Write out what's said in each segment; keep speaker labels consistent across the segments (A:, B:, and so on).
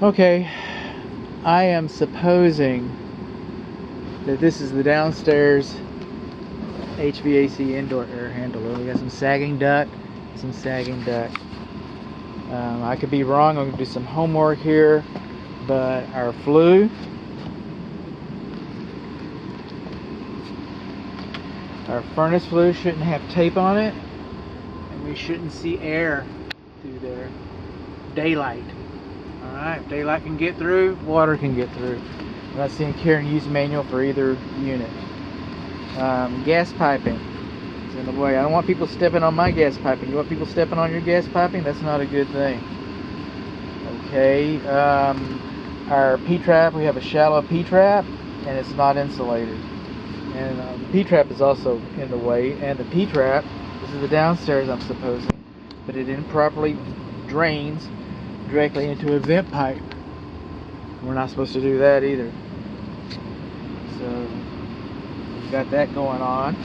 A: Okay, I am supposing that this is the downstairs HVAC indoor air handler. We got some sagging duct. I could be wrong. I'm going to do some homework here, but our flue, our furnace flue shouldn't have tape on it, and we shouldn't see air through there. Daylight. Alright, daylight can get through, water can get through. I'm not seeing care and use manual for either unit. Gas piping is in the way. I don't want people stepping on my gas piping. You want people stepping on your gas piping? That's not a good thing. Okay, our P-trap, we have a shallow P-trap, and it's not insulated. And the P-trap is also in the way. And the P-trap, this is the downstairs I'm supposing, but it improperly drains directly into a vent pipe. We're not supposed to do that either. So we've got that going on.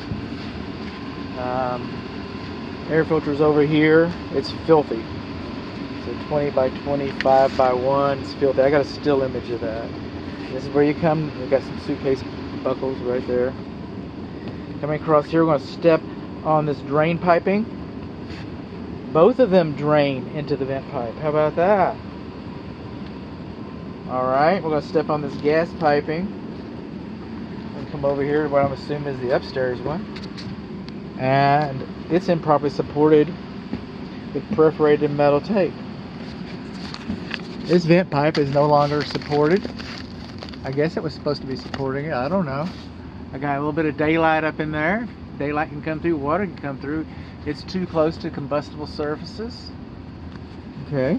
A: Air filter's over here. It's filthy. It's a 20 by 25 by 1. It's filthy. I got a still image of that. This is where you come. We've got some suitcase buckles right there. Coming across here, we're going to step on this drain piping. Both of them drain into the vent pipe. How about that? Alright, we're going to step on this gas piping and come over here to what I'm assuming is the upstairs one. And it's improperly supported with perforated metal tape. This vent pipe is no longer supported. I guess it was supposed to be supporting it. I don't know. I got a little bit of daylight up in there. Daylight can come through, water can come through. It's too close to combustible surfaces. Okay.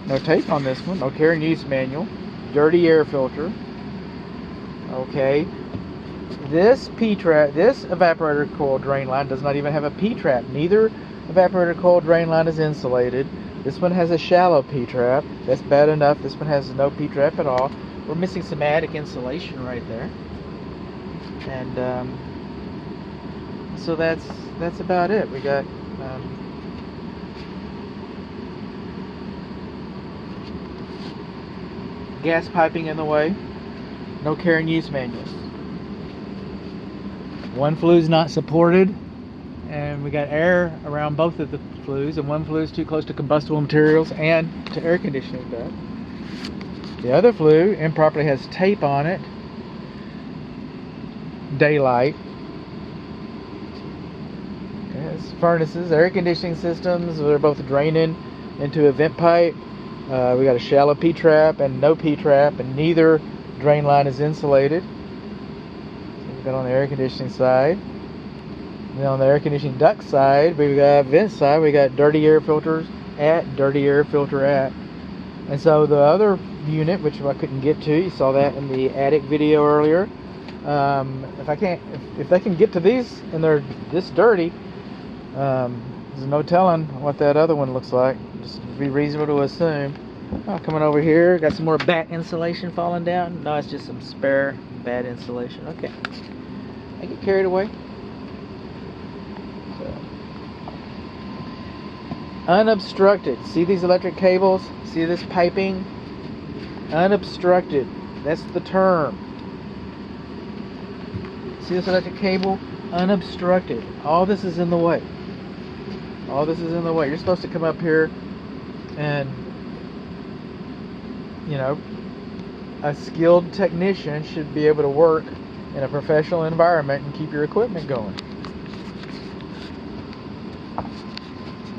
A: No tape on this one. No care and use manual. Dirty air filter. Okay. This P-trap, this evaporator coil drain line does not even have a P-trap. Neither evaporator coil drain line is insulated. This one has a shallow P-trap. That's bad enough. This one has no P-trap at all. We're missing some attic insulation right there. And so that's about it. We got gas piping in the way. No care and use manuals. One flue's not supported, and we got air around both of the flues, and one flue is too close to combustible materials and to air conditioning duct. The other flue improperly has tape on it. Daylight. Furnaces, air conditioning systems, they're both draining into a vent pipe. We got a shallow P-trap and no P-trap, and neither drain line is insulated. So we've got on the air conditioning side. And then on the air conditioning duct side, we've got vent side, we got dirty air filters at, dirty air filter at. And so the other unit, which I couldn't get to, you saw that in the attic video earlier. If they can get to these and they're this dirty, there's no telling what that other one looks like. Just be reasonable to assume. Coming over here, got some more bat insulation falling down. No, it's just some spare bat insulation. Okay, I get carried away. So, unobstructed. See these electric cables? See this piping? Unobstructed. That's the term. See this electric cable? Unobstructed. All this is in the way. All this is in the way. You're supposed to come up here and, you know, a skilled technician should be able to work in a professional environment and keep your equipment going.